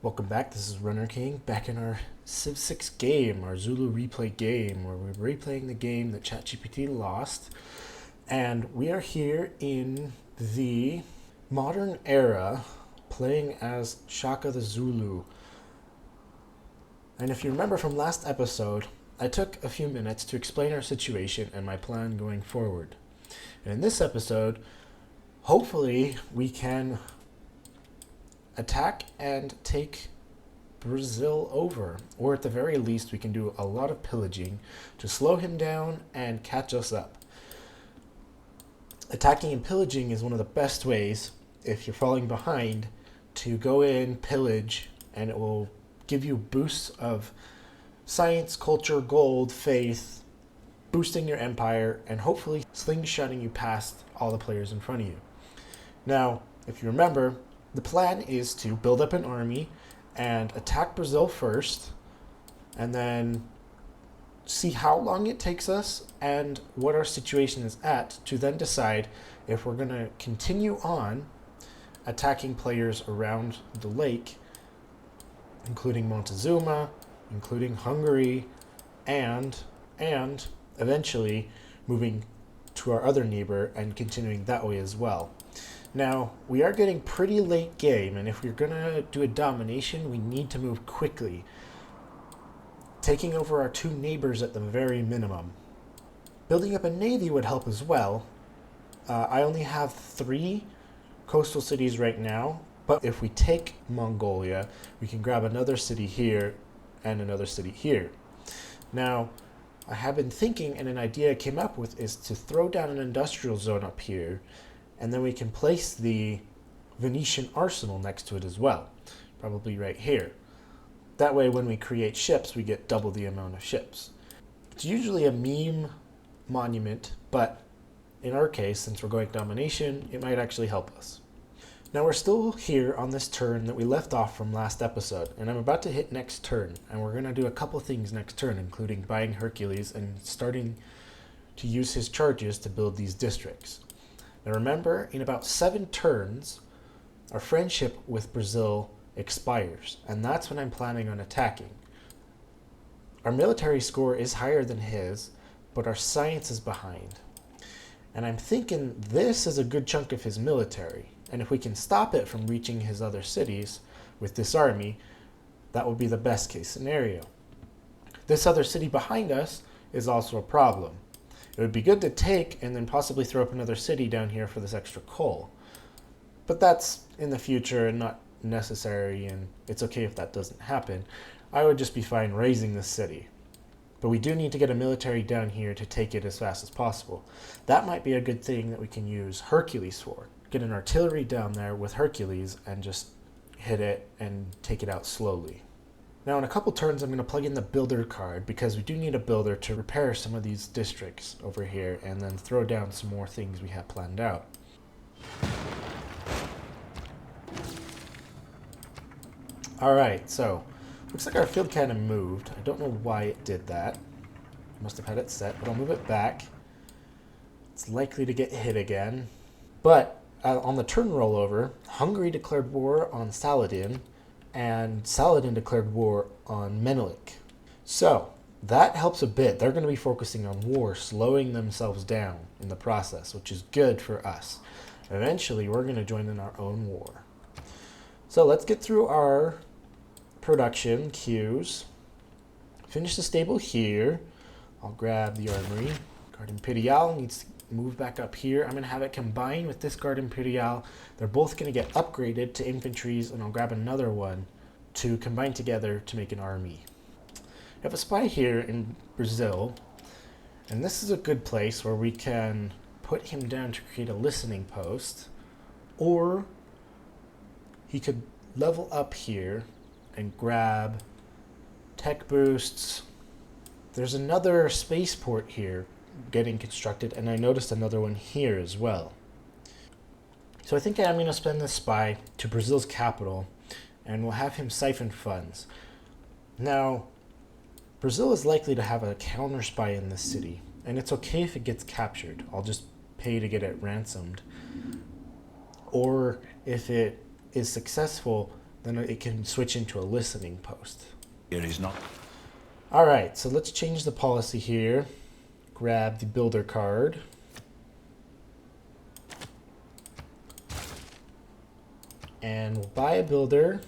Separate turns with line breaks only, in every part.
Welcome back. This is Runner King back in our Civ 6 game, our Zulu replay game, where we're replaying the game that ChatGPT lost. And we are here in the modern era playing as Shaka the Zulu. And if you remember from last episode, I took a few minutes to explain our situation and my plan going forward. And in this episode, hopefully we can attack and take Brazil over, or at the very least we can do a lot of pillaging to slow him down and catch us up. Attacking and pillaging is one of the best ways, if you're falling behind, to go in, pillage, and it will give you boosts of science, culture, gold, faith, boosting your empire, and hopefully slingshotting you past all the players in front of you. Now, if you remember, the plan is to build up an army and attack Brazil first, and then see how long it takes us and what our situation is at to then decide if we're going to continue on attacking players around the lake, including Montezuma, including Hungary, and eventually moving to our other neighbor and continuing that way as well. Now, we are getting pretty late game, and if we're going to do a domination, we need to move quickly, taking over our two neighbors at the very minimum. Building up a navy would help as well. I only have 3 coastal cities right now, but if we take Mongolia, we can grab another city here and another city here. Now, I have been thinking, and an idea I came up with is to throw down an industrial zone up here, and then we can place the Venetian arsenal next to it as well, probably right here. That way when we create ships, we get double the amount of ships. It's usually a meme monument, but in our case, since we're going domination, it might actually help us. Now we're still here on this turn that we left off from last episode, and I'm about to hit next turn, and we're going to do a couple things next turn, including buying Hercules and starting to use his charges to build these districts. Now remember, in about 7 turns, our friendship with Brazil expires, and that's when I'm planning on attacking. Our military score is higher than his, but our science is behind. And I'm thinking this is a good chunk of his military, and if we can stop it from reaching his other cities with this army, that would be the best case scenario. This other city behind us is also a problem. It would be good to take and then possibly throw up another city down here for this extra coal. But that's in the future and not necessary, and it's okay if that doesn't happen. I would just be fine raising this city. But we do need to get a military down here to take it as fast as possible. That might be a good thing that we can use Hercules for. Get an artillery down there with Hercules and just hit it and take it out slowly. Now in a couple turns I'm going to plug in the builder card because we do need a builder to repair some of these districts over here and then throw down some more things we have planned out. Alright, so looks like our field kind of moved. I don't know why it did that. Must have had it set, but I'll move it back. It's likely to get hit again. But on the turn rollover, Hungary declared war on Saladin, and Saladin declared war on Menelik. So that helps a bit. They're going to be focusing on war, slowing themselves down in the process, which is good for us. Eventually, we're going to join in our own war. So let's get through our production queues. Finish the stable here. I'll grab the armory. Guard Imperial needs to move back up here. I'm going to have it combine with this Guard Imperial. They're both going to get upgraded to infantries, and I'll grab another one to combine together to make an army. I have a spy here in Brazil, and this is a good place where we can put him down to create a listening post, or he could level up here and grab tech boosts. There's another spaceport here getting constructed, and I noticed another one here as well. So I think I'm going to spend this spy to Brazil's capital, and we'll have him siphon funds. Now, Brazil is likely to have a counter spy in this city, and it's okay if it gets captured. I'll just pay to get it ransomed. Or if it is successful, then it can switch into a listening post.
Here is not.
All right, so let's change the policy here. Grab the builder card. And we'll buy a builder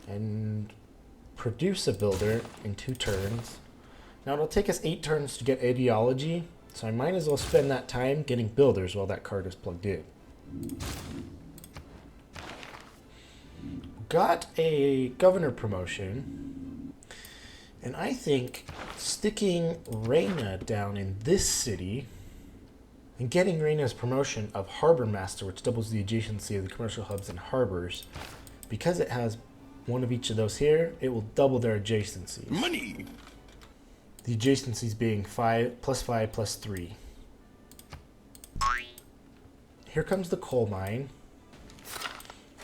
and produce a builder in 2 turns. Now it'll take us 8 turns to get ideology, so I might as well spend that time getting builders while that card is plugged in. Got a governor promotion, and I think sticking Reina down in this city and getting Reina's promotion of Harbor Master, which doubles the adjacency of the commercial hubs and harbors, because it has one of each of those here, it will double their adjacencies.
Money!
The adjacencies being 5 + 5 + 3. Here comes the coal mine.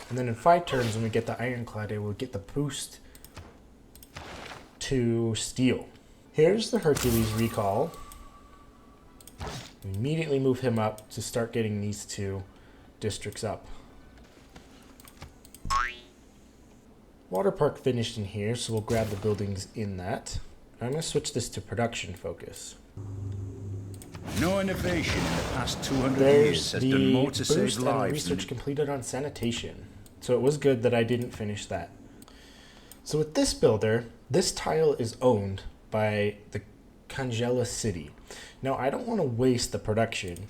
And then in 5 turns, when we get the ironclad, it will get the boost to steel. Here's the Hercules recall. We immediately move him up to start getting these 2 districts up. Water park finished in here, so we'll grab the buildings in that. I'm going to switch this to production focus.
No innovation in the past 200
There's
years has
the
done more to
boost
save
and
lives
research
than...
completed on sanitation. So it was good that I didn't finish that. So with this builder, this tile is owned by the Kangela city. Now I don't want to waste the production,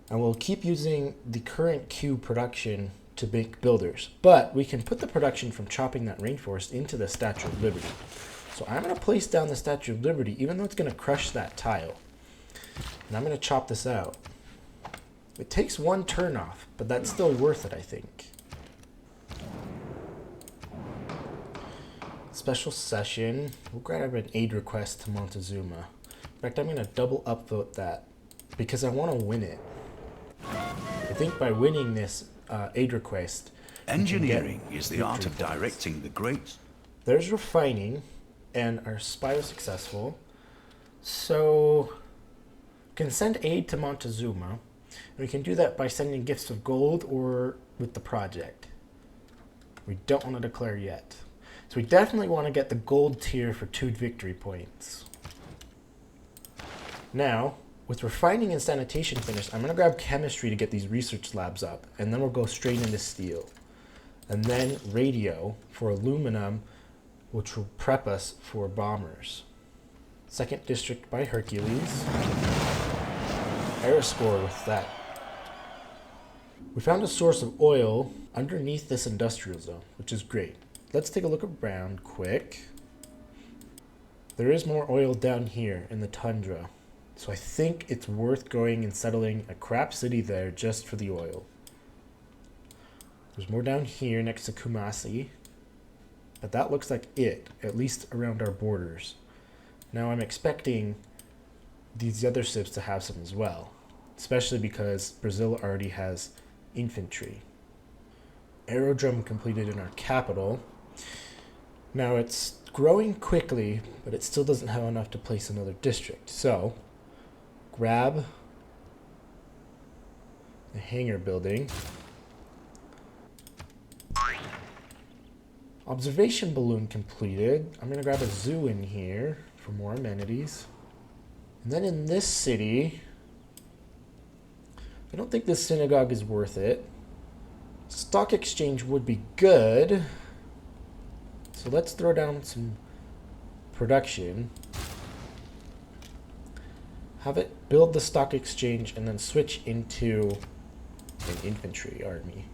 and we'll keep using the current queue production to make builders, but we can put the production from chopping that rainforest into the Statue of Liberty. So I'm going to place down the Statue of Liberty, even though it's going to crush that tile. And I'm going to chop this out. It takes 1 turn off, but that's still worth it, I think. Special session. We'll grab an aid request to Montezuma. In fact, I'm going to double upvote that because I want to win it. I think by winning this aid request,
Engineering is the art of directing the great...
There's refining, and our spy was successful. So, we can send aid to Montezuma, and we can do that by sending gifts of gold or with the project. We don't want to declare yet. So we definitely want to get the gold tier for 2 victory points. Now, with refining and sanitation finished, I'm going to grab chemistry to get these research labs up, and then we'll go straight into steel. And then radio for aluminum, which will prep us for bombers. 2nd district by Hercules. Aeroscore with that. We found a source of oil underneath this industrial zone, which is great. Let's take a look around quick. There is more oil down here in the tundra. So I think it's worth going and settling a crap city there just for the oil. There's more down here next to Kumasi. But that looks like it, at least around our borders. Now I'm expecting these other ships to have some as well. Especially because Brazil already has infantry. Aerodrome completed in our capital. Now it's growing quickly, but it still doesn't have enough to place another district. So, grab the hangar building. Observation balloon completed. I'm going to grab a zoo in here for more amenities. And then in this city, I don't think this synagogue is worth it. Stock exchange would be good. So let's throw down some production. Have it build the stock exchange and then switch into an infantry army.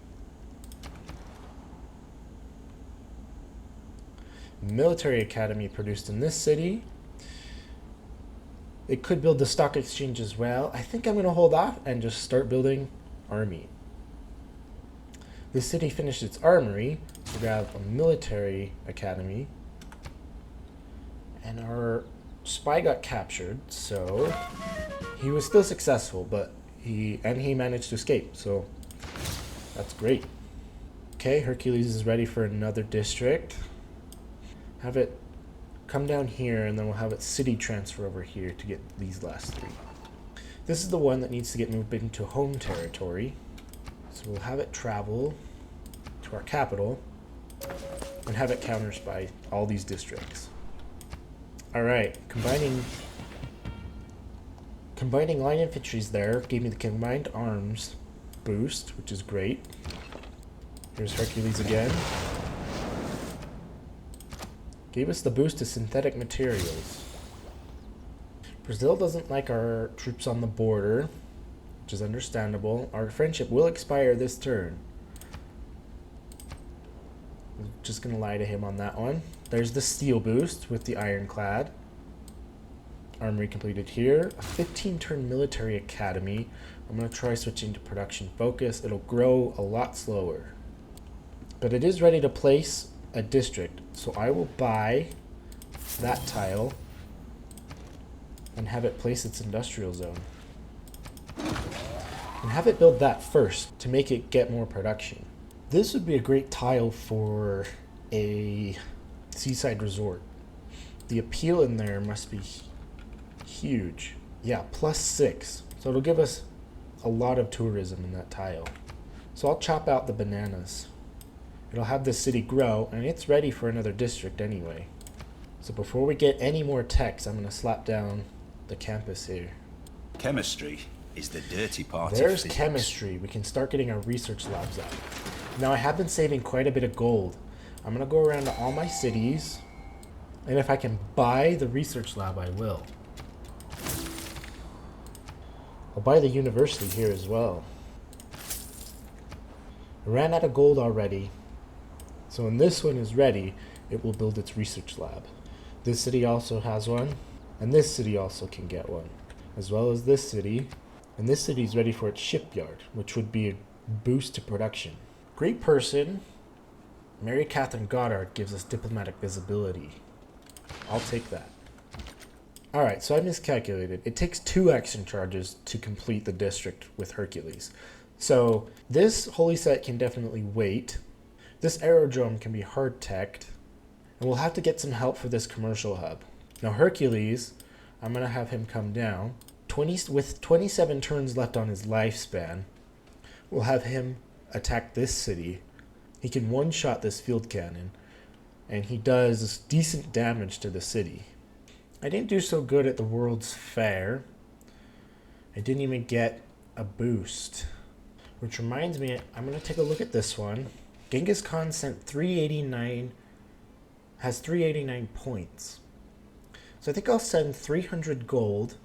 Military academy produced in this city. It could build the stock exchange as well. I think I'm going to hold off and just start building army. This city finished its armory, so grab a military academy. And our spy got captured, so he was still successful, but he managed to escape, so that's great. Okay, Hercules is ready for another district. Have it come down here, and then we'll have it city transfer over here to get these last 3. This is the one that needs to get moved into home territory. So we'll have it travel to our capital. and have it counter spy all these districts. Alright, combining line infantries there gave me the combined arms boost, which is great. Here's Hercules again. Gave us the boost to synthetic materials. Brazil doesn't like our troops on the border, which is understandable. Our friendship will expire this turn. I'm just gonna lie to him on that one. There's the steel boost with the ironclad. Armory completed here. A 15-turn military academy. I'm gonna try switching to production focus. It'll grow a lot slower. But it is ready to place a district, so I will buy that tile and have it place its industrial zone. And have it build that first to make it get more production. This would be a great tile for a seaside resort. The appeal in there must be huge. Yeah, +6. So it'll give us a lot of tourism in that tile. So I'll chop out the bananas. It'll have this city grow, and it's ready for another district anyway. So before we get any more text, I'm going to slap down the campus here.
Chemistry is the dirty part
There's
of physics.
chemistry. We can start getting our research labs up. Now I have been saving quite a bit of gold. I'm going to go around to all my cities, and if I can buy the research lab, I will. I'll buy the university here as well. I ran out of gold already. So when this one is ready, it will build its research lab. This city also has one, and this city also can get one, as well as this city. And this city is ready for its shipyard, which would be a boost to production. Great person, Mary Catherine Goddard gives us diplomatic visibility. I'll take that. Alright, so I miscalculated. It takes 2 action charges to complete the district with Hercules. So this holy site can definitely wait. This aerodrome can be hard-teched, and we'll have to get some help for this commercial hub. Now Hercules, I'm going to have him come down. With 27 turns left on his lifespan, we'll have him attack this city. He can one-shot this field cannon, and he does decent damage to the city. I didn't do so good at the World's Fair. I didn't even get a boost. Which reminds me, I'm going to take a look at this one. Genghis Khan has 389 points. So I think I'll send 300 gold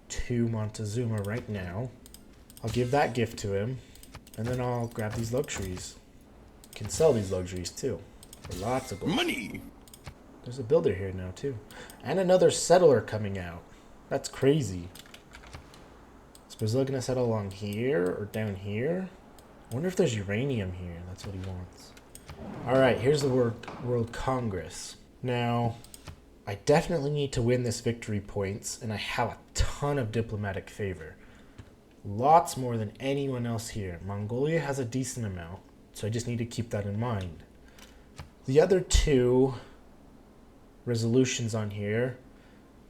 to Montezuma right now. I'll give that gift to him, and then I'll grab these luxuries. Can sell these luxuries too. For lots of gold.
Money!
There's a builder here now too. And another settler coming out. That's crazy. Is Brazil gonna settle along here or down here? I wonder if there's uranium here. That's what he wants. Alright, here's the World Congress. Now, I definitely need to win this victory points, and I have a ton of diplomatic favor. Lots more than anyone else here. Mongolia has a decent amount, so I just need to keep that in mind. The other 2 resolutions on here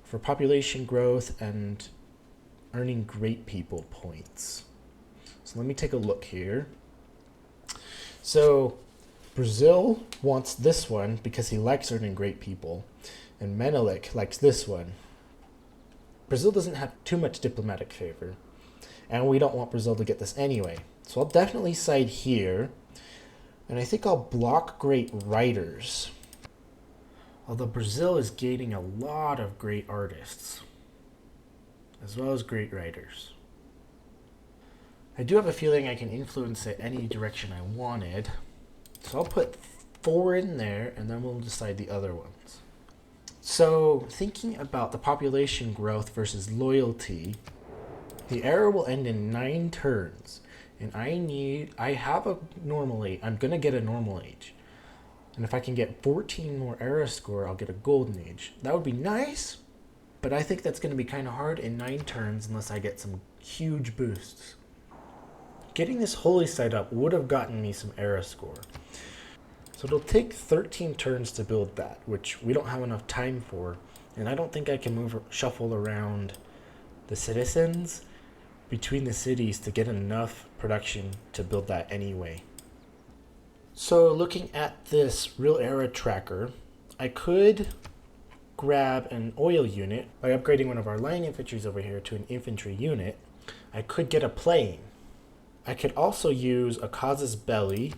for population growth and earning great people points. So let me take a look here. So Brazil wants this one because he likes earning great people, and Menelik likes this one. Brazil doesn't have too much diplomatic favor, and we don't want Brazil to get this anyway. So I'll definitely side here, and I think I'll block great writers. Although Brazil is gaining a lot of great artists, as well as great writers. I do have a feeling I can influence it any direction I wanted. So I'll put 4 in there, and then we'll decide the other ones. So thinking about the population growth versus loyalty, the era will end in 9 turns. And I have a normal age. I'm going to get a normal age. And if I can get 14 more era score, I'll get a golden age. That would be nice, but I think that's going to be kind of hard in 9 turns unless I get some huge boosts. Getting this holy site up would have gotten me some era score. So it'll take 13 turns to build that, which we don't have enough time for. And I don't think I can shuffle around the citizens between the cities to get enough production to build that anyway. So looking at this real era tracker, I could grab an oil unit by upgrading one of our line infantries over here to an infantry unit. I could get a plane. I could also use a casus belli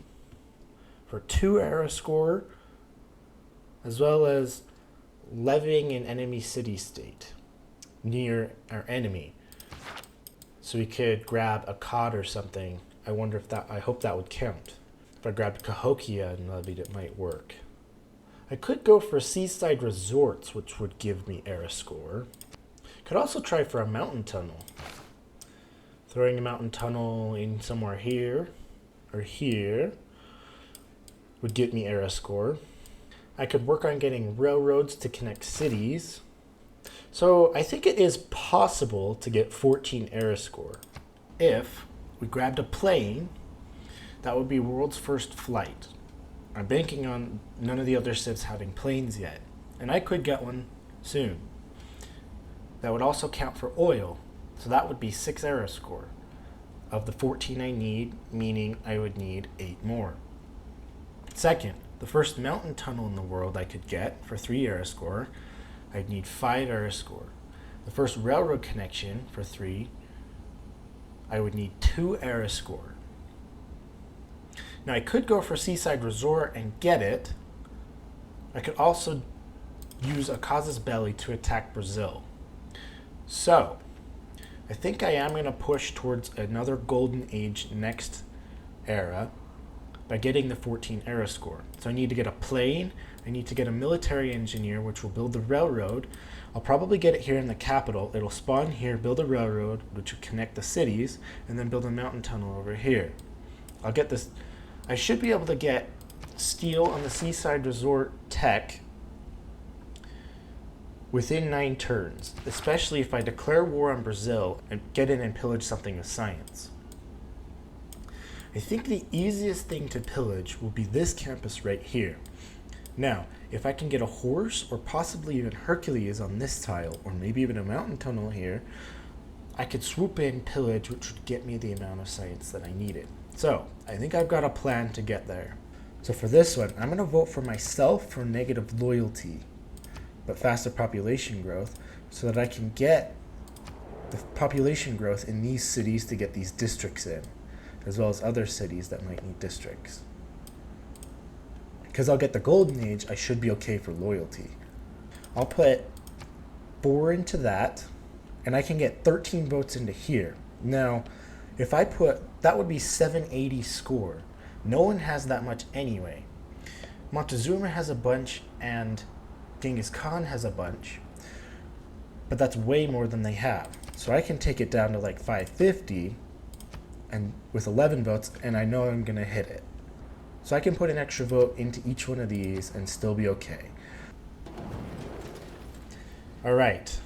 for 2 era score, as well as levying an enemy city state near our enemy. So we could grab a cod or something. I hope that would count. If I grabbed Cahokia and levied, it might work. I could go for seaside resorts, which would give me era score. Could also try for a mountain tunnel. Throwing a mountain tunnel in somewhere here or here would get me era score. I could work on getting railroads to connect cities. So I think it is possible to get 14 era score. If we grabbed a plane, that would be world's first flight. I'm banking on none of the other civs having planes yet, and I could get one soon. That would also count for oil, so that would be 6 era score. Of the 14 I need, meaning I would need 8 more. Second, the first mountain tunnel in the world I could get for 3 era score, I'd need 5 era score. The first railroad connection for 3, I would need 2 era score. Now I could go for Seaside Resort and get it. I could also use a casus belli to attack Brazil. So, I think I am going to push towards another golden age next era by getting the 14 era score. So I need to get a plane, I need to get a military engineer which will build the railroad. I'll probably get it here in the capital. It'll spawn here, build a railroad which will connect the cities, and then build a mountain tunnel over here. I'll get this. I should be able to get steel on the Seaside Resort tech within 9 turns, especially if I declare war on Brazil and get in and pillage something with science. I think the easiest thing to pillage will be this campus right here. Now, if I can get a horse or possibly even Hercules on this tile, or maybe even a mountain tunnel here, I could swoop in, pillage, which would get me the amount of science that I needed. So, I think I've got a plan to get there. So for this one, I'm going to vote for myself for negative loyalty, but faster population growth, so that I can get the population growth in these cities to get these districts in, as well as other cities that might need districts. Because I'll get the golden age, I should be okay for loyalty. I'll put 4 into that, and I can get 13 votes into here. Now, if I put, that would be 780 score. No one has that much anyway. Montezuma has a bunch, and Genghis Khan has a bunch, but that's way more than they have. So I can take it down to like 550, and with 11 votes, and I know I'm gonna hit it. So I can put an extra vote into each one of these and still be okay. All right.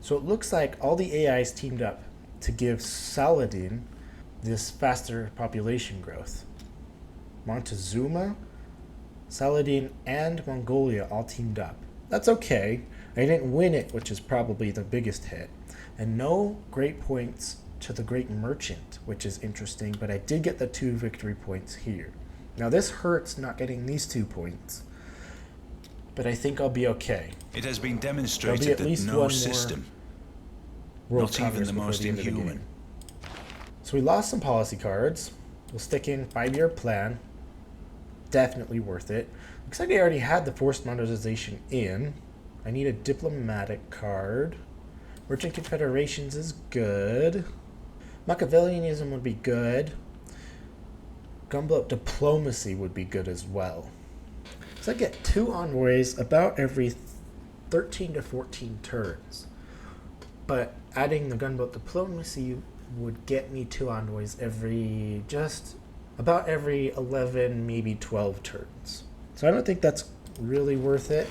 So it looks like all the AIs teamed up to give Saladin this faster population growth. Montezuma, Saladin, and Mongolia all teamed up. That's okay. I didn't win it, which is probably the biggest hit. And no great points to the Great Merchant, which is interesting, but I did get the 2 victory points here. Now this hurts not getting these 2 points, but I think I'll be okay.
It has been demonstrated that no system, not even the most inhuman.
So we lost some policy cards. We'll stick in 5-year plan. Definitely worth it. Looks like I already had the forced modernization in. I need a diplomatic card. Merchant confederations is good. Machiavellianism would be good. Gunboat diplomacy would be good as well. So I get 2 envoys about every 13 to 14 turns. But adding the gunboat diplomacy would get me 2 envoys about every 11, maybe 12 turns. So I don't think that's really worth it.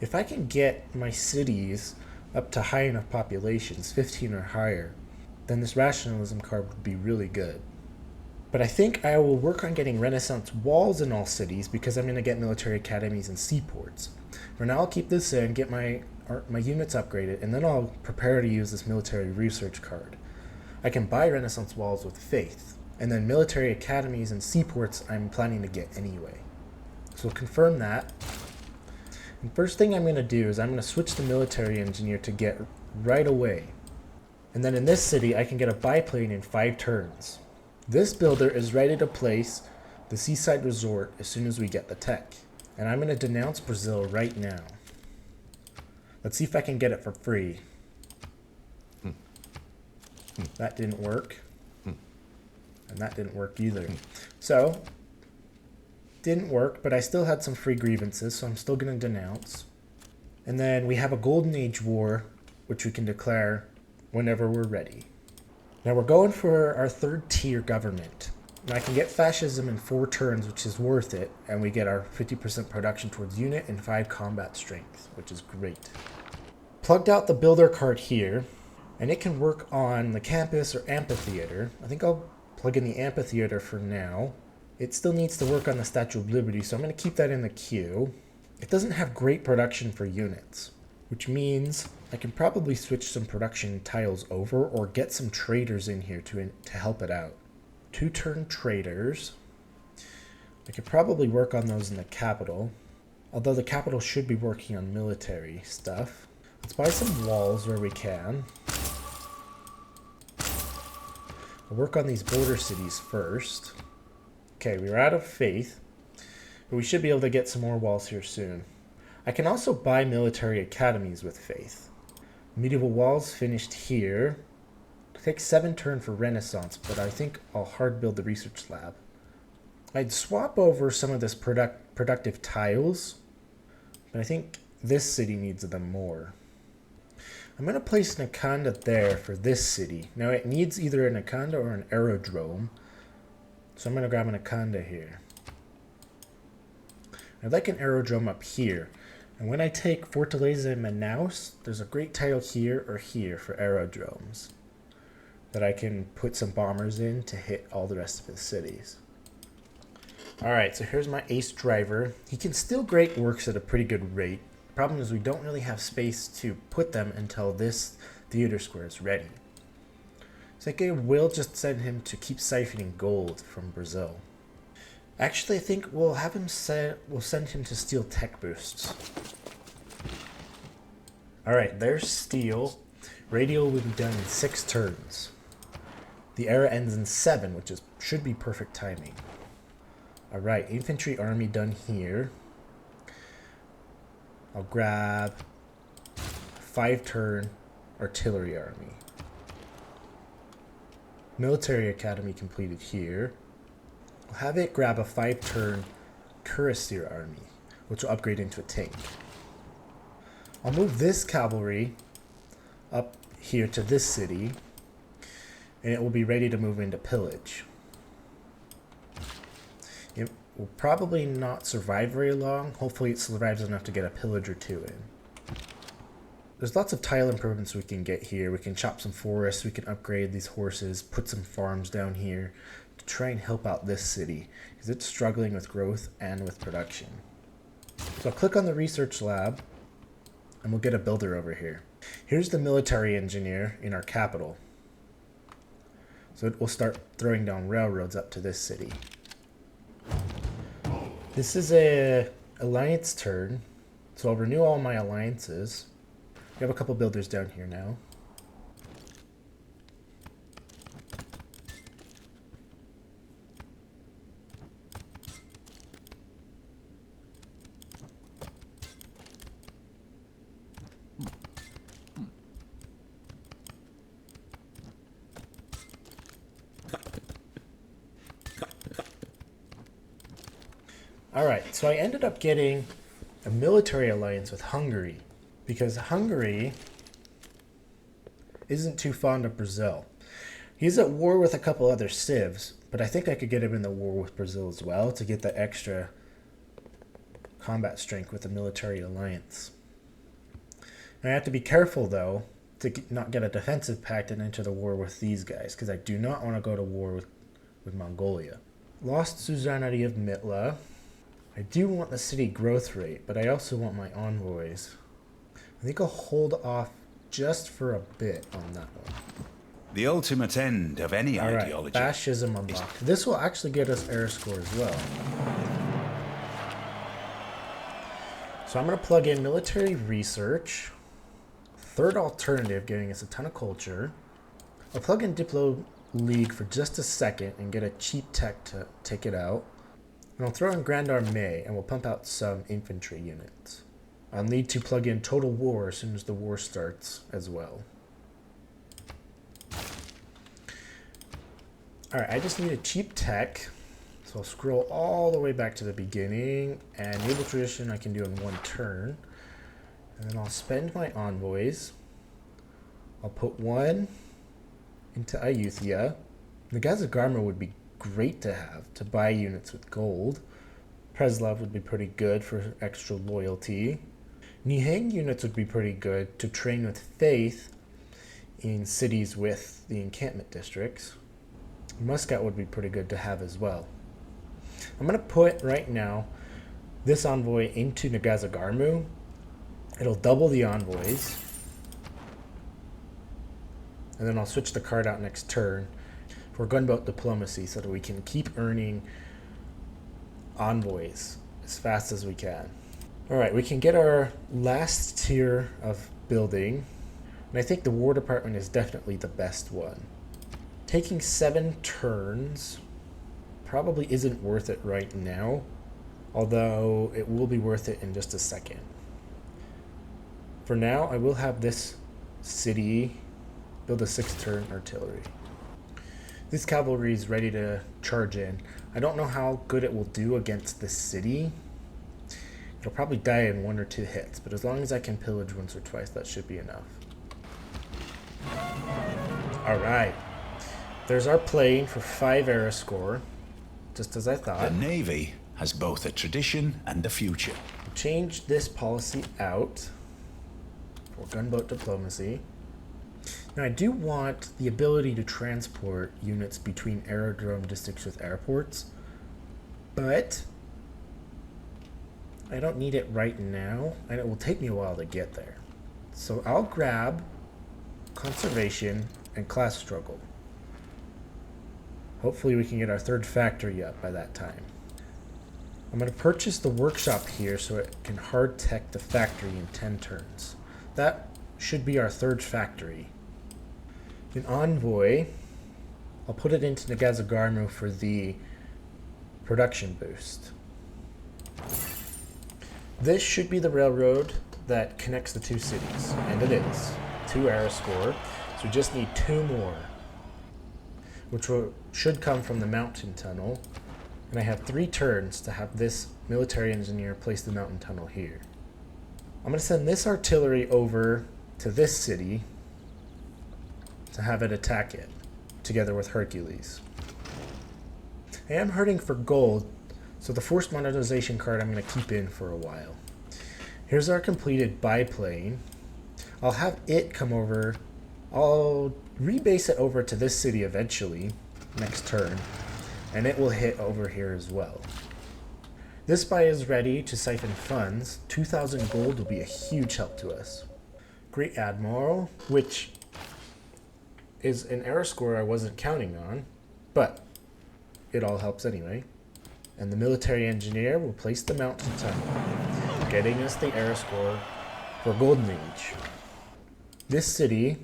If I can get my cities up to high enough populations, 15 or higher, then this rationalism card would be really good. But I think I will work on getting Renaissance walls in all cities because I'm going to get military academies and seaports. For now, I'll keep this in, get my units upgraded, and then I'll prepare to use this military research card. I can buy Renaissance walls with faith. And then military academies and seaports I'm planning to get anyway. So we'll confirm that. And first thing I'm going to do is I'm going to switch the military engineer to get right away. And then in this city, I can get a biplane in 5 turns. This builder is ready to place the seaside resort as soon as we get the tech. And I'm going to denounce Brazil right now. Let's see if I can get it for free. That didn't work. And that didn't work either. So, didn't work, but I still had some free grievances, so I'm still going to denounce. And then we have a Golden Age war, which we can declare whenever we're ready. Now we're going for our 3rd tier government. Now I can get fascism in 4 turns, which is worth it, and we get our 50% production towards unit and 5 combat strength, which is great. Plugged out the builder card here, and it can work on the campus or amphitheater. I think I'll plug in the amphitheater for now. It still needs to work on the Statue of Liberty, so I'm going to keep that in the queue. It doesn't have great production for units, which means I can probably switch some production tiles over or get some traders in here to help it out. 2-turn traders. I could probably work on those in the capital, although the capital should be working on military stuff. Let's buy some walls where we can. I'll work on these border cities first. Okay, we're out of faith, but we should be able to get some more walls here soon. I can also buy military academies with faith. Medieval walls finished here. It takes 7 turns for Renaissance, but I think I'll hard build the research lab. I'd swap over some of this productive tiles, but I think this city needs them more. I'm going to place an Akanda there for this city. Now it needs either an Akanda or an aerodrome, so I'm going to grab an Akanda here. I'd like an aerodrome up here. And when I take Fortaleza and Manaus, there's a great tile here or here for aerodromes that I can put some bombers in to hit all the rest of the cities. Alright, so here's my ace driver. He can still great works at a pretty good rate. Problem is we don't really have space to put them until this theater square is ready. So I think I will just send him to keep siphoning gold from Brazil. Actually, I think we'll have him we'll send him to steal tech boosts. Alright, there's steel. Radio will be done in 6 turns. The era ends in 7, which should be perfect timing. Alright, infantry army done here. I'll grab 5-turn artillery army. Military academy completed here. I'll have it grab a 5-turn cuirassier army, which will upgrade into a tank. I'll move this cavalry up here to this city, and it will be ready to move into pillage. It will probably not survive very long. Hopefully it survives enough to get a pillage or 2 in. There's lots of tile improvements we can get here. We can chop some forests, we can upgrade these horses, put some farms down here to try and help out this city, because it's struggling with growth and with production. So I'll click on the research lab, and we'll get a builder over here. Here's the military engineer in our capital. So it will start throwing down railroads up to this city. This is a alliance turn, so I'll renew all my alliances. We have a couple builders down here now. Alright, so I ended up getting a military alliance with Hungary, because Hungary isn't too fond of Brazil. He's at war with a couple other civs, but I think I could get him in the war with Brazil as well to get the extra combat strength with a military alliance. And I have to be careful, though, to not get a defensive pact and enter the war with these guys, because I do not want to go to war with Mongolia. Lost suzerainty of Mitla. I do want the city growth rate, but I also want my envoys. I think I'll hold off just for a bit on that one.
The ultimate end of any ideology.
Fascism unlocked. This will actually get us error score as well. So I'm going to plug in military research. Third alternative, giving us a ton of culture. I'll plug in Diplo League for just a second and get a cheap tech to take it out. And I'll throw in Grand Armée and we'll pump out some infantry units. I'll need to plug in Total War as soon as the war starts as well. Alright, I just need a cheap tech. So I'll scroll all the way back to the beginning, and Naval Tradition I can do in one turn. And then I'll spend my envoys. I'll put one into Ayutthaya. Nagasagarma would be great to have to buy units with gold. Preslav would be pretty good for extra loyalty. Nihang units would be pretty good to train with faith in cities with the encampment districts. Muscat would be pretty good to have as well. I'm going to put right now this envoy into Nagasagarmu. It'll double the envoys. And then I'll switch the card out next turn for gunboat diplomacy so that we can keep earning envoys as fast as we can. Alright, we can get our last tier of building. And I think the War Department is definitely the best one. Taking 7 turns probably isn't worth it right now, although it will be worth it in just a second. For now, I will have this city build a 6-turn artillery. This cavalry is ready to charge in. I don't know how good it will do against this city. It'll probably die in 1 or 2 hits, but as long as I can pillage once or twice, that should be enough. Alright. There's our plane for 5 error score. Just as I thought.
The Navy has both a tradition and a future.
Change this policy out for gunboat diplomacy. Now I do want the ability to transport units between aerodrome districts with airports, but I don't need it right now, and it will take me a while to get there. So I'll grab conservation and class struggle. Hopefully we can get our 3rd factory up by that time. I'm going to purchase the workshop here so it can hard tech the factory in 10 turns. That should be our 3rd factory. In Envoy, I'll put it into Nagasagarmu for the production boost. This should be the railroad that connects the 2 cities, and it is. 2 error score, so we just need 2 more, which should come from the mountain tunnel. And I have 3 turns to have this military engineer place the mountain tunnel here. I'm going to send this artillery over to this city to have it attack it, together with Hercules. I am hurting for gold, so the forced modernization card I'm going to keep in for a while. Here's our completed biplane. I'll have it come over. I'll rebase it over to this city eventually, next turn, and it will hit over here as well. This buy is ready to siphon funds. 2,000 gold will be a huge help to us. Great Admiral, which is an error score I wasn't counting on, but it all helps anyway. And the military engineer will place the mountain tunnel, getting us the error score for Golden Age. This city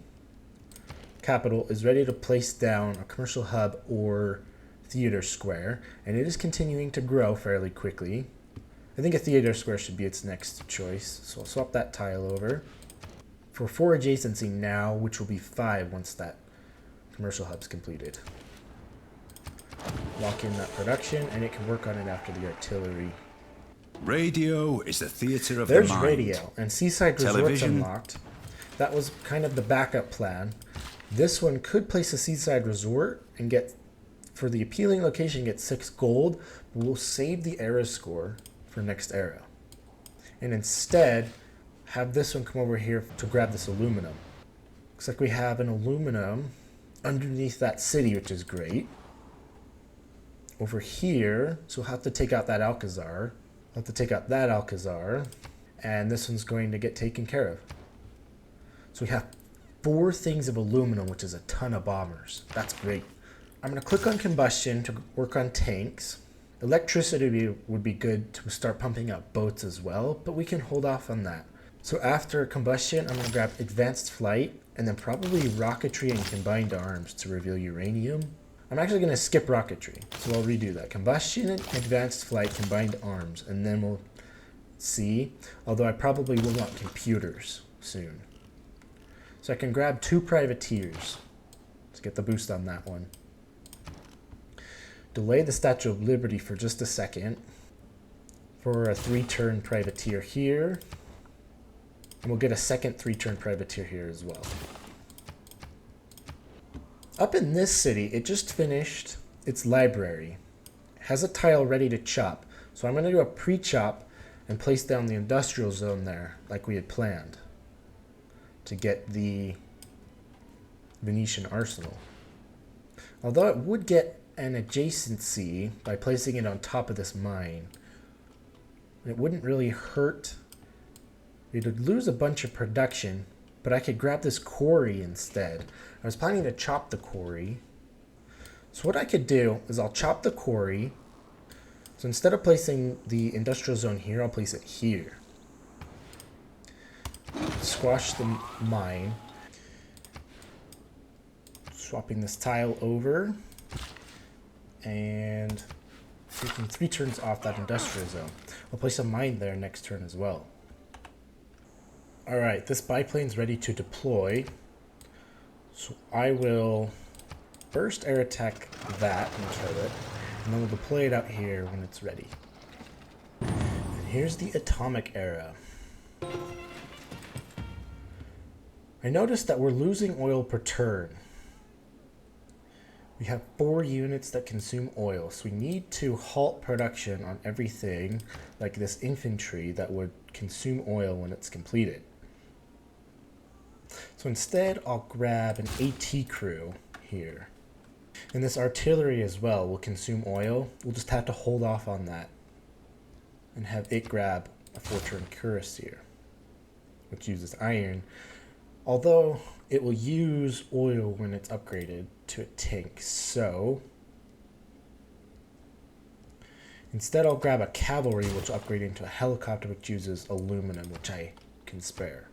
capital is ready to place down a commercial hub or theater square, and it is continuing to grow fairly quickly. I think a theater square should be its next choice, so I'll swap that tile over for 4 adjacency now, which will be 5 once that commercial hub's completed. Lock in that production, and it can work on it after the artillery.
Radio is the theater of
There's
the mind.
radio, and Seaside Resort's
Television.
unlocked. That was kind of the backup plan. This one could place a Seaside Resort and get, for the appealing location, get 6 gold, but we'll save the era score for next era. And instead, have this one come over here to grab this aluminum. Looks like we have an aluminum underneath that city, which is great. Over here, so we'll have to take out that Alcazar. We'll have to take out that Alcazar, and this one's going to get taken care of. So we have 4 things of aluminum, which is a ton of bombers. That's great. I'm going to click on combustion to work on tanks. Electricity would be good to start pumping out boats as well, but we can hold off on that. So after combustion, I'm going to grab advanced flight and then probably rocketry and combined arms to reveal uranium. I'm actually going to skip rocketry, so I'll redo that. Combustion and advanced flight, combined arms, and then we'll see. Although I probably will want computers soon. So I can grab 2 privateers. Let's get the boost on that one. Delay the Statue of Liberty for just a second for a 3-turn privateer here. And we'll get a second 3-turn privateer here as well. Up in this city, it just finished its library. It has a tile ready to chop. So I'm going to do a pre-chop and place down the industrial zone there like we had planned to get the Venetian arsenal. Although it would get an adjacency by placing it on top of this mine, it wouldn't really hurt. It would lose a bunch of production, but I could grab this quarry instead. I was planning to chop the quarry. So what I could do is I'll chop the quarry. So instead of placing the industrial zone here, I'll place it here. Squash the mine. Swapping this tile over. And taking 3 turns off that industrial zone. I'll place a mine there next turn as well. Alright, this biplane's ready to deploy. So I will first air attack that and kill it. And then we'll deploy it out here when it's ready. And here's the atomic era. I noticed that we're losing oil per turn. We have 4 units that consume oil, so we need to halt production on everything like this infantry that would consume oil when it's completed. So instead, I'll grab an AT crew here. And this artillery as well will consume oil. We'll just have to hold off on that and have it grab a 4-turn cuirassier, which uses iron. Although it will use oil when it's upgraded to a tank, so instead I'll grab a cavalry, which will upgrade into a helicopter, which uses aluminum, which I can spare.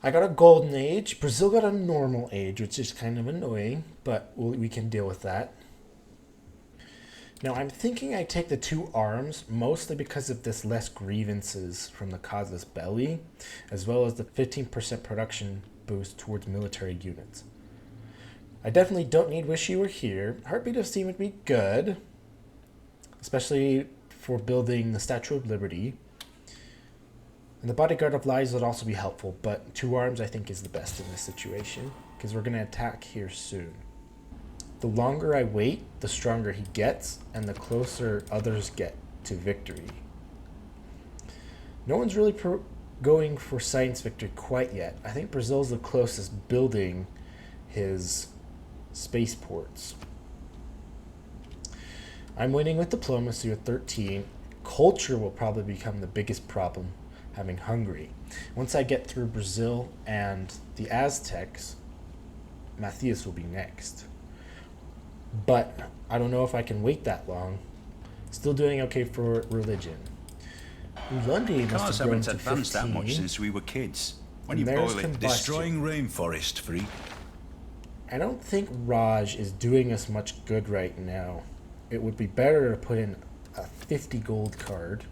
I got a golden age. Brazil got a normal age, which is kind of annoying, but we can deal with that. Now I'm thinking I take the 2 arms, mostly because of this less grievances from the casus belli, as well as the 15% production boost towards military units. I definitely don't need Wish You Were Here. Heartbeat of Steam would be good, especially for building the Statue of Liberty. And the Bodyguard of Lies would also be helpful, but 2 arms I think is the best in this situation, because we're going to attack here soon. The longer I wait, the stronger he gets, and the closer others get to victory. No one's really going for science victory quite yet. I think Brazil's the closest building his spaceports. I'm winning with diplomacy with 13. Culture will probably become the biggest problem, having Hungary. Once I get through Brazil and the Aztecs, Matthias will be next. But I don't know if I can wait that long. Still doing okay for religion. Ulundi must have grown to 15.
Advanced that much since we were kids. When you boil it, destroying rainforest freak.
I don't think Raj is doing us much good right now. It would be better to put in a 50 gold card,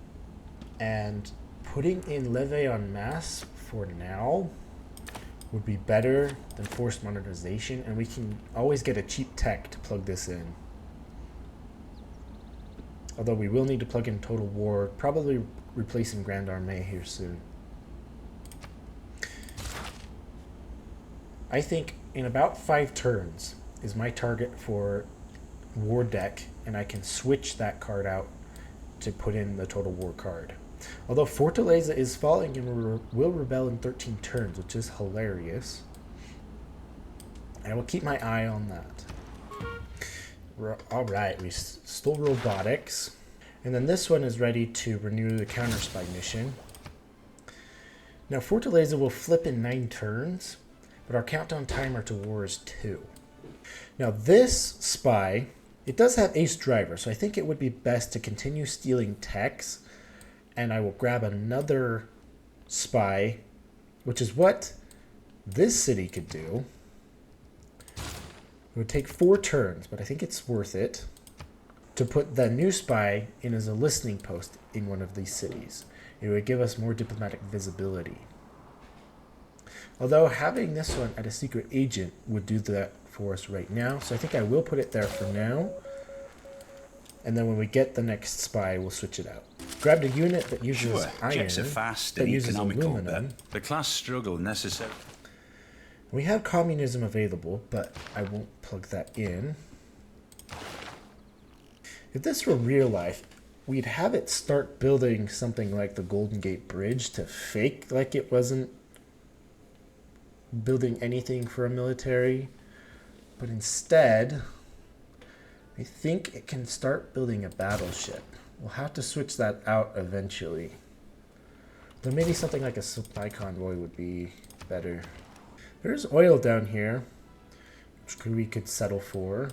and putting in Levy en Masse for now would be better than forced modernization, and we can always get a cheap tech to plug this in. Although we will need to plug in Total War, probably replacing Grand Armée here soon. I think in about 5 turns is my target for War deck, and I can switch that card out to put in the Total War card. Although Fortaleza is falling and will rebel in 13 turns, which is hilarious. And I will keep my eye on that. Alright, we stole robotics. And then this one is ready to renew the counter spy mission. Now, Fortaleza will flip in 9 turns, but our countdown timer to war is 2. Now, this spy, it does have ace driver, so I think it would be best to continue stealing techs, and I will grab another spy, which is what this city could do. It would take 4 turns, but I think it's worth it to put the new spy in as a listening post in one of these cities. It would give us more diplomatic visibility. Although having this one at a secret agent would do that for us right now, so I think I will put it there for now. And then when we get the next spy, we'll switch it out. Grabbed a unit that uses iron,
Jets are fast and
uses
economical,
aluminum.
the class struggle necessary.
We have communism available, but I won't plug that in. If this were real life, we'd have it start building something like the Golden Gate Bridge to fake like it wasn't building anything for a military. But instead, I think it can start building a battleship. We'll have to switch that out eventually. Though maybe something like a supply convoy would be better. There's oil down here, which we could settle for.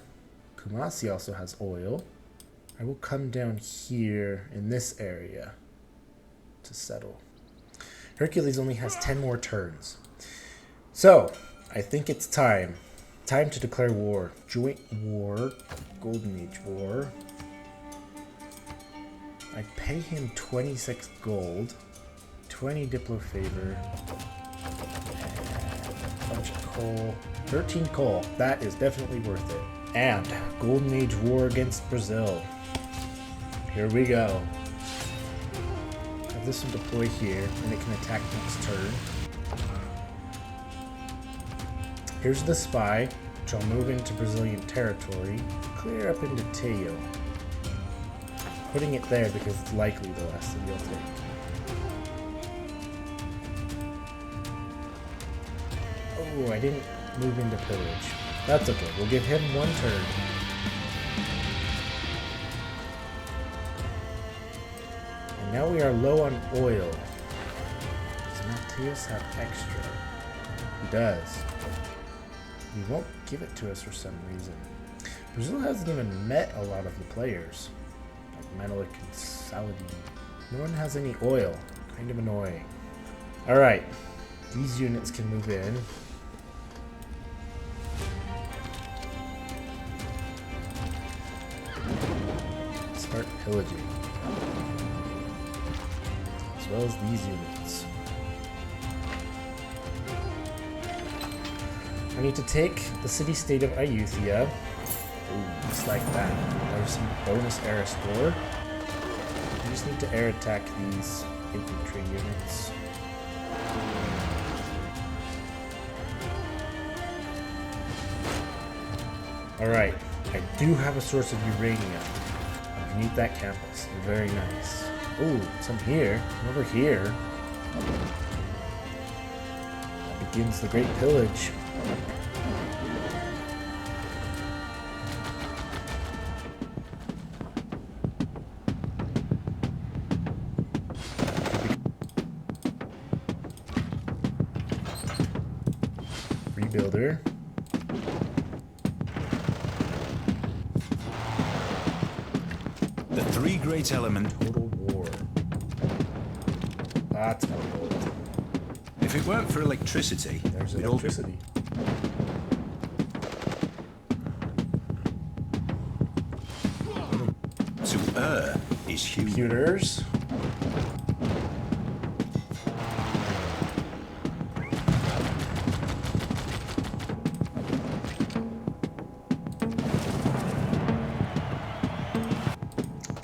Kumasi also has oil. I will come down here in this area to settle. Hercules only has 10 more turns. So, I think it's time. Time to declare war. Joint war. Golden Age war. I pay him 26 gold. 20 Diplo favor. And a bunch of coal. 13 coal. That is definitely worth it. And Golden Age war against Brazil. Here we go. Have this one deploy here, and it can attack next turn. Here's the spy, which I'll move into Brazilian territory, clear up into Tejo. Putting it there because it's likely the last city I'll take. Oh, I didn't move into pillage. That's okay, we'll give him 1 turn. And now we are low on oil. Does Matthias have extra? He does. He won't give it to us for some reason. Brazil hasn't even met a lot of the players. Like Menelik and Saladin. No one has any oil. Kind of annoying. Alright. These units can move in. Start pillaging. As well as these units. I need to take the city-state of Ayutthaya. Ooh, just like that. There's some bonus air score. I just need to air attack these infantry units. Alright, I do have a source of uranium underneath that campus. Very nice. Ooh, some here. Over here. That begins the Great Pillage. Rebuilder.
The 3 great element.
Total war. That's more gold.
If it weren't for electricity,
There's electricity.
To is human.
Computers.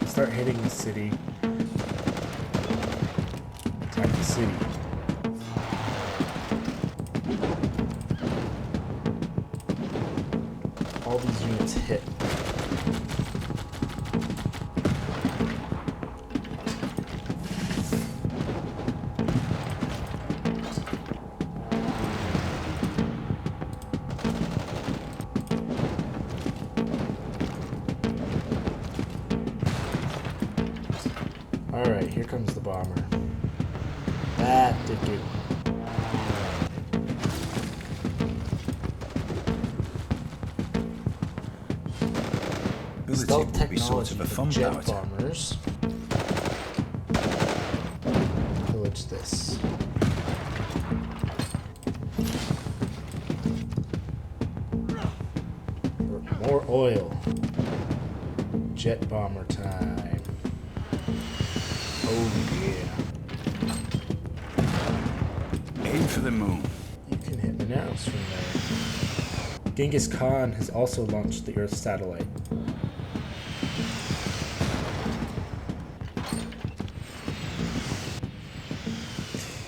Start hitting the city. Attack the city. All these units hit. Alright, here comes the bomber. That did good.
stealth would be sort of a fun
jet
part.
bombers. Pillage this. More oil. Jet bomber time. Oh yeah.
Aim for the moon.
You can hit the mouse from there. Genghis Khan has also launched the Earth satellite.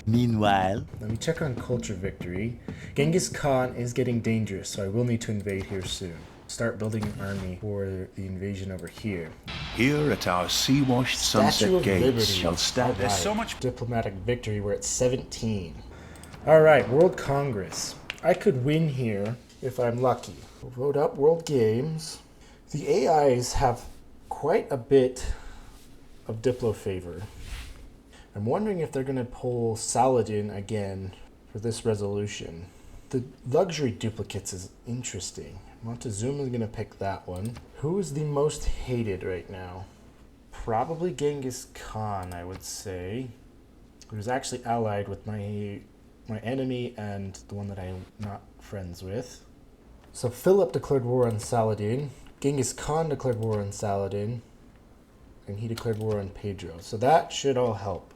Meanwhile,
Let me check on culture victory. Genghis Khan is getting dangerous, so I will need to invade here soon. Start building an army for the invasion over here.
Here at our sea-washed
Statue
sunset
of
gates
Liberty.
shall stand. There's so
Alright.
much.
Diplomatic victory. We're at 17. Alright, World Congress. I could win here if I'm lucky. We'll vote up World Games. The AIs have quite a bit of Diplo favor. I'm wondering if they're going to pull Saladin again for this resolution. The luxury duplicates is interesting. Montezuma is going to pick that one. Who is the most hated right now? Probably Genghis Khan, I would say. Who's actually allied with my enemy and the one that I'm not friends with. So Philip declared war on Saladin. Genghis Khan declared war on Saladin. And he declared war on Pedro. So that should all help.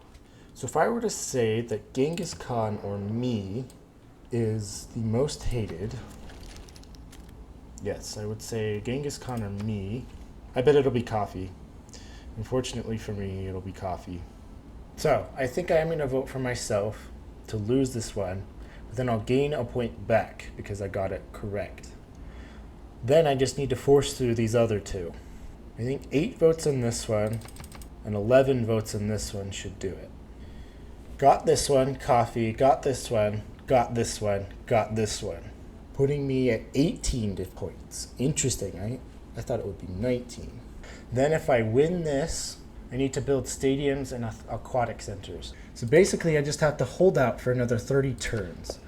So if I were to say that Genghis Khan or me is the most hated, yes, I would say Genghis Khan or me. I bet it'll be coffee. Unfortunately for me, it'll be coffee. So I think I am going to vote for myself to lose this one, but then I'll gain a point back because I got it correct. Then I just need to force through these other two. I think 8 votes on this one and 11 votes on this one should do it. Got this one, coffee, got this one, got this one, got this one. Putting me at 18 points. Interesting, I thought it would be 19. Then if I win this, I need to build stadiums and aquatic centers. So basically I just have to hold out for another 30 turns.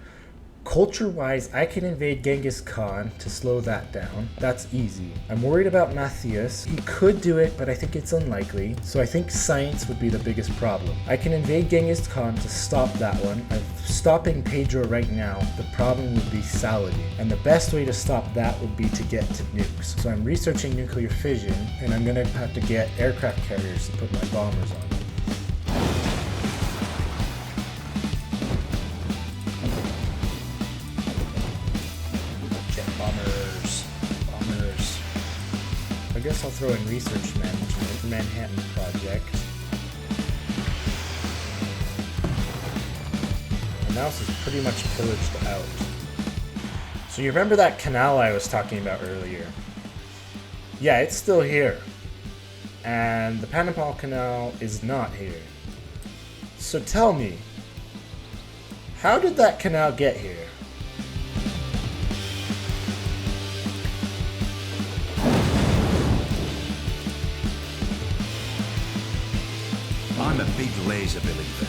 Culture-wise, I can invade Genghis Khan to slow that down. That's easy. I'm worried about Matthias. He could do it, but I think it's unlikely. So I think science would be the biggest problem. I can invade Genghis Khan to stop that one. I'm stopping Pedro right now. The problem would be Saladin. And the best way to stop that would be to get to nukes. So I'm researching nuclear fission, and I'm gonna have to get aircraft carriers to put my bombers on. I guess I'll throw in research management, Manhattan Project. The mouse is pretty much pillaged out. So you remember that canal I was talking about earlier? Yeah, it's still here. And the Panama Canal is not here. So tell me, how did that canal get here?
I'm a big laser believer.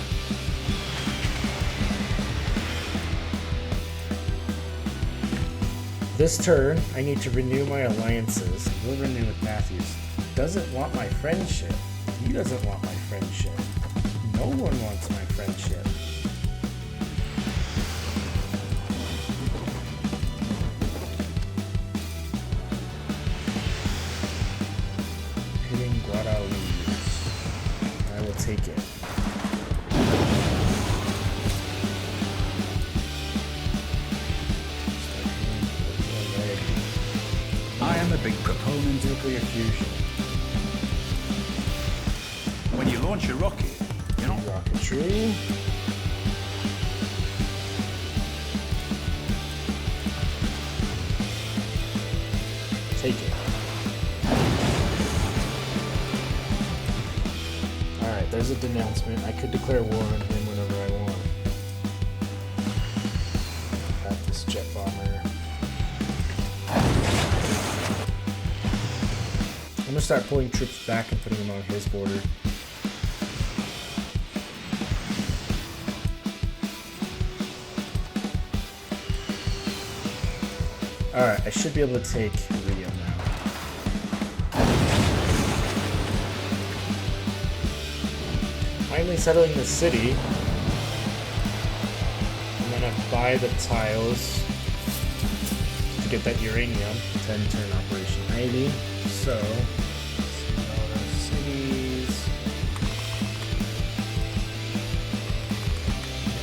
This turn, I need to renew my alliances. We'll renew with Matthews. Doesn't want my friendship. He doesn't want my friendship. No one wants my friendship. Hitting Guadalajara. I will take it.
I am a big proponent of
Nuclear fusion.
when you launch a rocket, you know.
Rocketry. Take it. Alright, there's a denouncement. I could declare war on him whenever I want. Got this jet bomber. I'm gonna start pulling troops back and putting them on his border. Alright, I should be able to take Rio now. finally settling the city. I'm gonna buy the tiles to get that uranium. 10-turn operation ID. So, all the cities.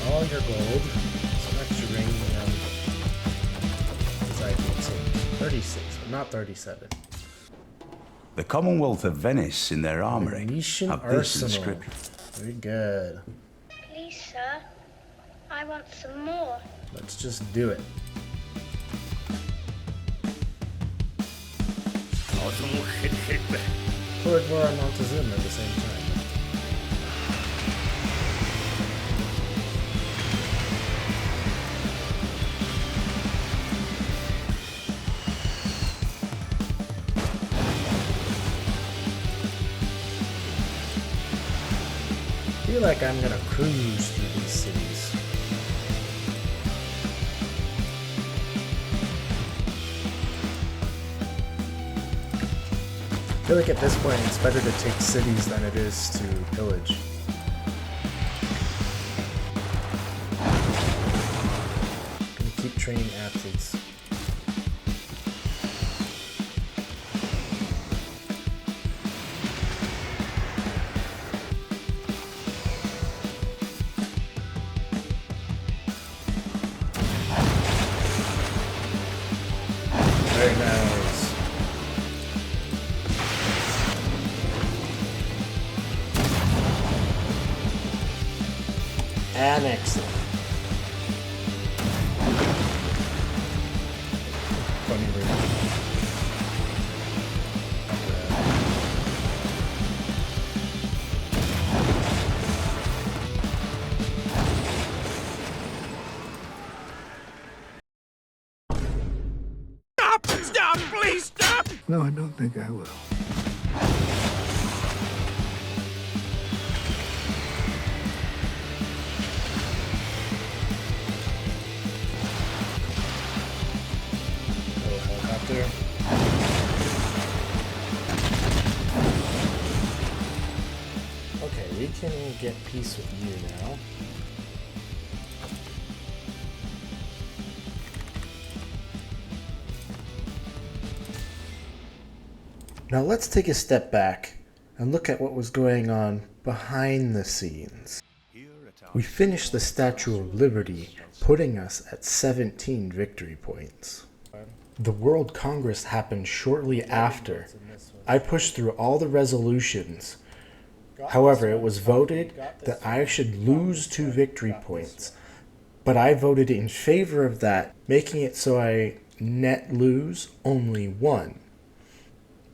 All your gold. Some extra uranium. I think 36, but not 37.
The Commonwealth of Venice in their armory
Venetian
have this
Arsenal.
inscription.
Very good.
Please, sir, I want some more.
Let's just do it. Declared war on Montezuma at the same time. I feel like I'm gonna cruise through these cities. I feel like at this point it's better to take cities than it is to pillage. Gonna keep training athletes. Very nice. Annexing. Funny word.
Stop! Please stop!
No, I don't think I will.
Little helicopter. Okay, we can get peace with you now. Now let's take a step back and look at what was going on behind the scenes. We finished the Statue of Liberty, putting us at 17 victory points. The World Congress happened shortly after. I pushed through all the resolutions. However, it was voted that I should lose 2 victory points. But I voted in favor of that, making it so I net lose only 1.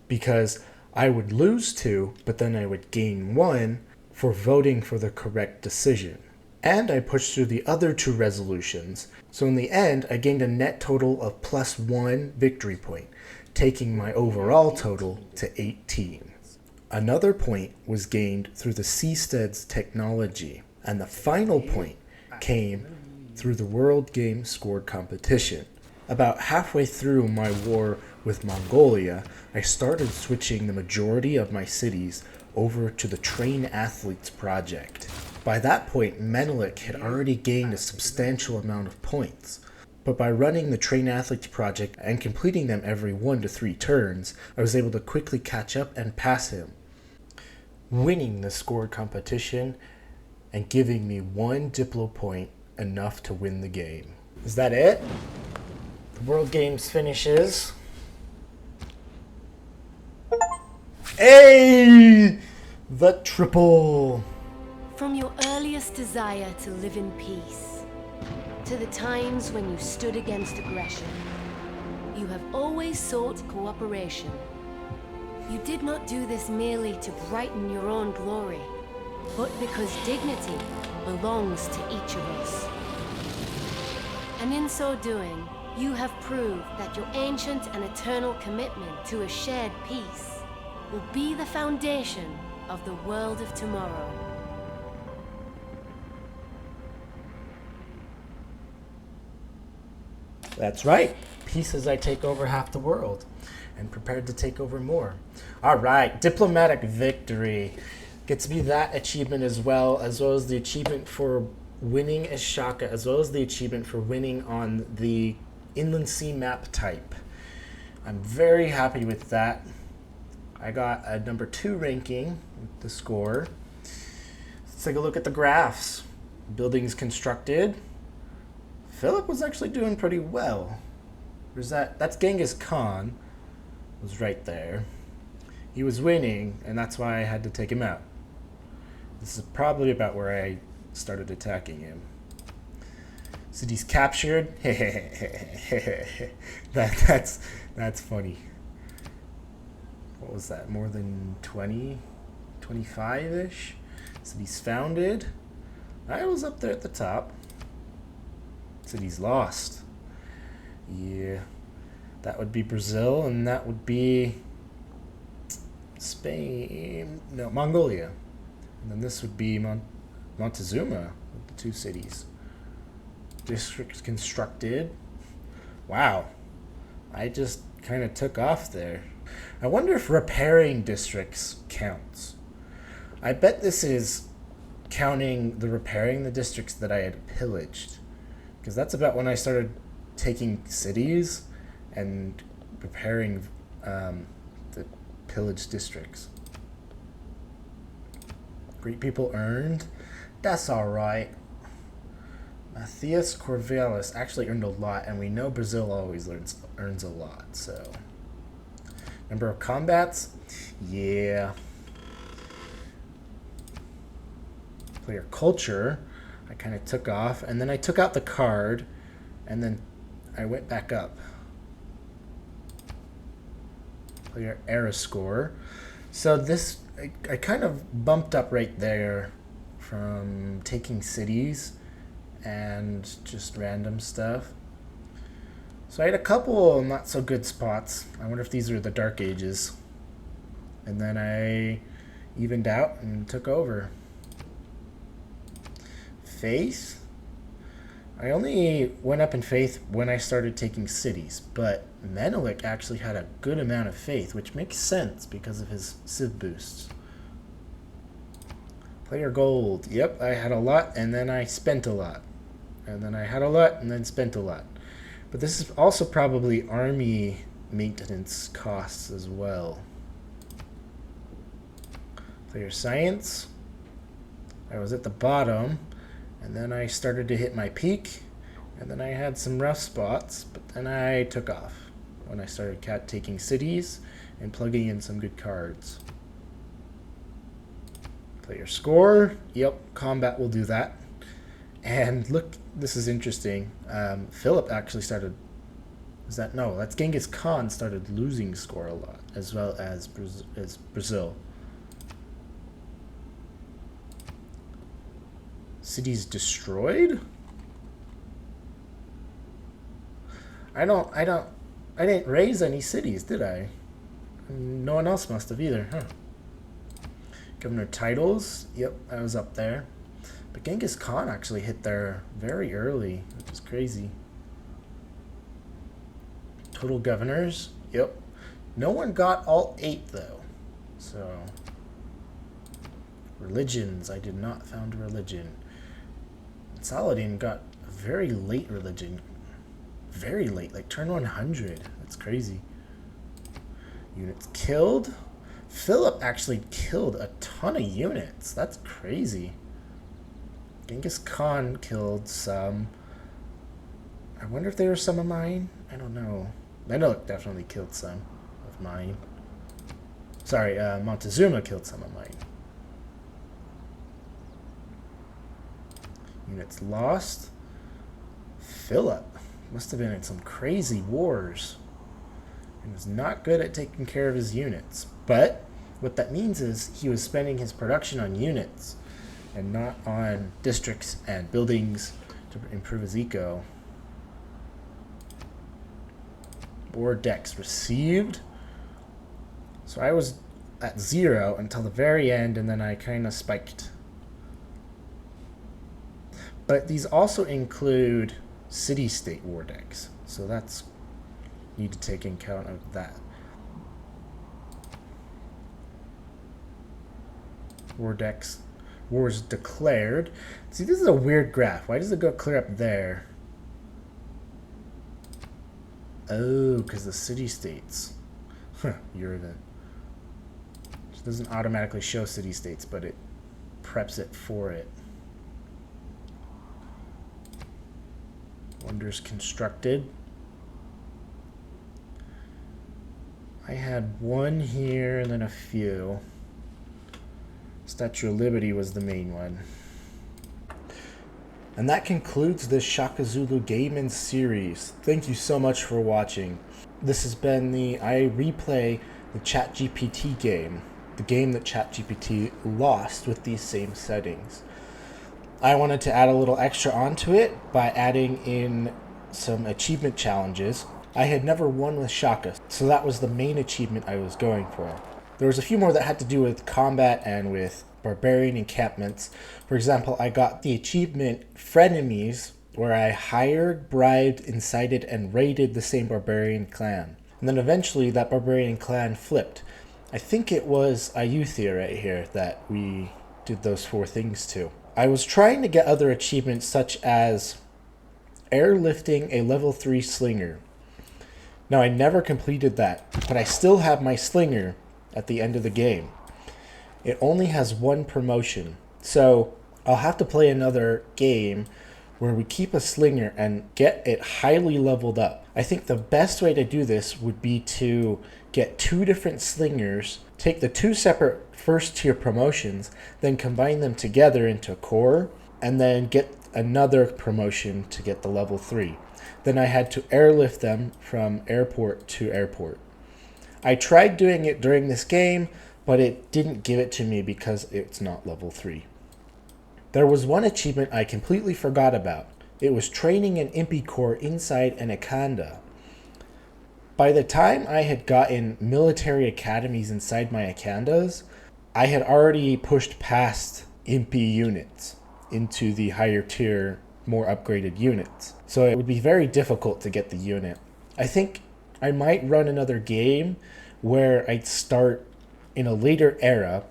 Because I would lose 2, but then I would gain 1 for voting for the correct decision. And I pushed through the other 2 resolutions, so in the end I gained a net total of +1 victory point, taking my overall total to 18. Another point was gained through the Seastead's technology, and the final point came through the World Game Scored competition. About halfway through my war with Mongolia, I started switching the majority of my cities over to the Train Athletes project. By that point, Menelik had already gained a substantial amount of points. But by running the Train Athletes project and completing them every 1 to 3 turns, I was able to quickly catch up and pass him, winning the scored competition and giving me 1 Diplo point, enough to win the game. Is that it? The World Games finishes. Hey! The triple!
From your earliest desire to live in peace, to the times when you stood against aggression, you have always sought cooperation. You did not do this merely to brighten your own glory, but because dignity belongs to each of us. And in so doing, you have proved that your ancient and eternal commitment to a shared peace will be the foundation of the world of tomorrow.
That's right. Peace as I take over half the world, and prepared to take over more. All right, diplomatic victory. Gets me that achievement as well as the achievement for winning as Shaka, as well as the achievement for winning on the Inland Sea map type. I'm very happy with that. I got a number 2 ranking with the score. Let's take a look at the graphs. Buildings constructed. Philip was actually doing pretty well. Where's that? That's Genghis Khan. Was right there. He was winning, and that's why I had to take him out. This is probably about where I started attacking him. Cities captured. That's funny. What was that? More than 20, 25-ish? Cities founded. I was up there at the top. Cities lost. Yeah. That would be Brazil, and that would be Spain. No, Mongolia. And then this would be Montezuma with the 2 cities. Districts constructed. Wow. I just kind of took off there. I wonder if repairing districts counts. I bet this is counting the repairing the districts that I had pillaged. Because that's about when I started taking cities and repairing the pillaged districts. Great people earned. That's alright. Matthias Corvallis actually earned a lot, and we know Brazil always earns a lot, so. Number of combats? Yeah. Player culture. I kind of took off, and then I took out the card, and then I went back up. Player era score. So this, I kind of bumped up right there from taking cities and just random stuff. So I had a couple not so good spots. I wonder if these are the Dark Ages. And then I evened out and took over. Faith. I only went up in faith when I started taking cities, but Menelik actually had a good amount of faith, which makes sense because of his civ boosts. Player gold. Yep, I had a lot, and then I spent a lot. And then I had a lot, and then spent a lot. But this is also probably army maintenance costs as well. Player science. I was at the bottom, and then I started to hit my peak, and then I had some rough spots, but then I took off when I started taking cities and plugging in some good cards. Player score. Yep, combat will do that. And look, this is interesting. Philip actually started. That's Genghis Khan started losing score a lot, as well as Brazil. Cities destroyed? I didn't raise any cities, did I? No one else must have either, huh? Governor titles. Yep, I was up there. But Genghis Khan actually hit there very early, which is crazy. Total governors. Yep. No one got all 8, though. So, religions. I did not found a religion. Saladin got a very late religion. Very late, like turn 100. That's crazy. Units killed. Philip actually killed a ton of units. That's crazy. Genghis Khan killed some. I wonder if there were some of mine. I don't know. Menelik definitely killed some of mine. Sorry, Montezuma killed some of mine. Units lost. Philip must have been in some crazy wars and was not good at taking care of his units. But what that means is he was spending his production on units and not on districts and buildings to improve his eco. War decks received. So I was at 0 until the very end, and then I kind of spiked. But these also include city-state war decks, so that's need to take in account of that. Wars declared. See, this is a weird graph. Why does it go clear up there? Oh, because the city-states. You're the... It doesn't automatically show city-states, but it preps it for it. Wonders constructed. I had one here and then a few. Statue of Liberty was the main one. And that concludes this Shaka Zulu Gaming series. Thank you so much for watching. This has been I replay the ChatGPT game. The game that ChatGPT lost with these same settings. I wanted to add a little extra onto it by adding in some achievement challenges. I had never won with Shaka, so that was the main achievement I was going for. There was a few more that had to do with combat and with barbarian encampments. For example, I got the achievement Frenemies, where I hired, bribed, incited, and raided the same barbarian clan. And then eventually that barbarian clan flipped. I think it was Ayuthia right here that we did those 4 things to. I was trying to get other achievements such as airlifting a level 3 slinger. Now, I never completed that, but I still have my slinger at the end of the game. It only has 1 promotion, so I'll have to play another game where we keep a slinger and get it highly leveled up. I think the best way to do this would be to get 2 different slingers, take the 2 separate first tier promotions, then combine them together into a core, and then get another promotion to get the level 3. Then I had to airlift them from airport to airport. I tried doing it during this game, but it didn't give it to me because it's not level 3. There was one achievement I completely forgot about. It was training an Impi Corps inside an Akanda. By the time I had gotten military academies inside my Akandas, I had already pushed past Impi units into the higher tier, more upgraded units. So it would be very difficult to get the unit. I think I might run another game where I'd start in a later era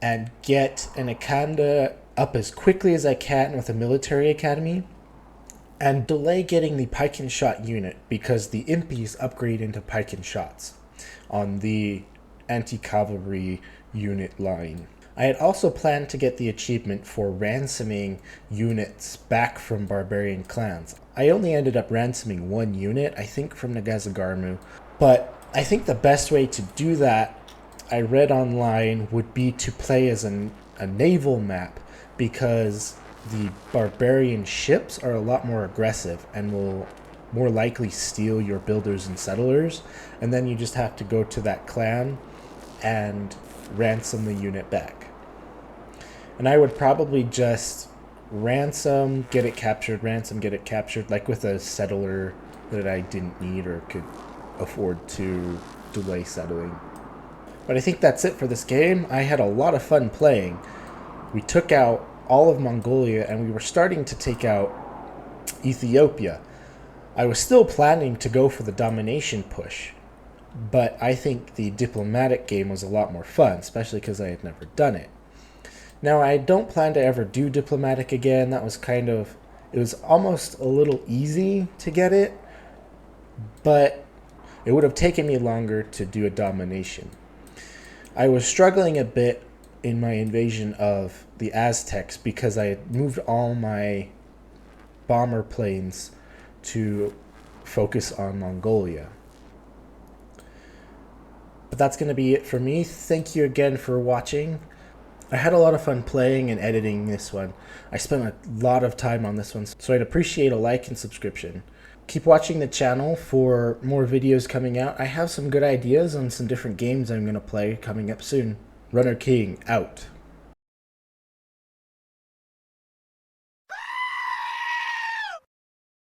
and get an Akanda up as quickly as I can with a military academy and delay getting the pike and shot unit because the Impis upgrade into pike and shots on the anti-cavalry unit line. I had also planned to get the achievement for ransoming units back from barbarian clans. I only ended up ransoming 1 unit, I think from Nagasagarmu, but I think the best way to do that, I read online, would be to play as a naval map because the barbarian ships are a lot more aggressive and will more likely steal your builders and settlers, and then you just have to go to that clan and ransom the unit back. And I would probably just ransom, get it captured, ransom, get it captured, like with a settler that I didn't need or could afford to delay settling. But I think that's it for this game. I had a lot of fun playing. We took out all of Mongolia and we were starting to take out Ethiopia. I was still planning to go for the domination push, but I think the diplomatic game was a lot more fun, especially because I had never done it. Now, I don't plan to ever do diplomatic again. That was it was almost a little easy to get it, but it would have taken me longer to do a domination. I was struggling a bit in my invasion of the Aztecs because I had moved all my bomber planes to focus on Mongolia. But that's going to be it for me. Thank you again for watching. I had a lot of fun playing and editing this one. I spent a lot of time on this one, so I'd appreciate a like and subscription. Keep watching the channel for more videos coming out. I have some good ideas on some different games I'm going to play coming up soon. Runner King, out.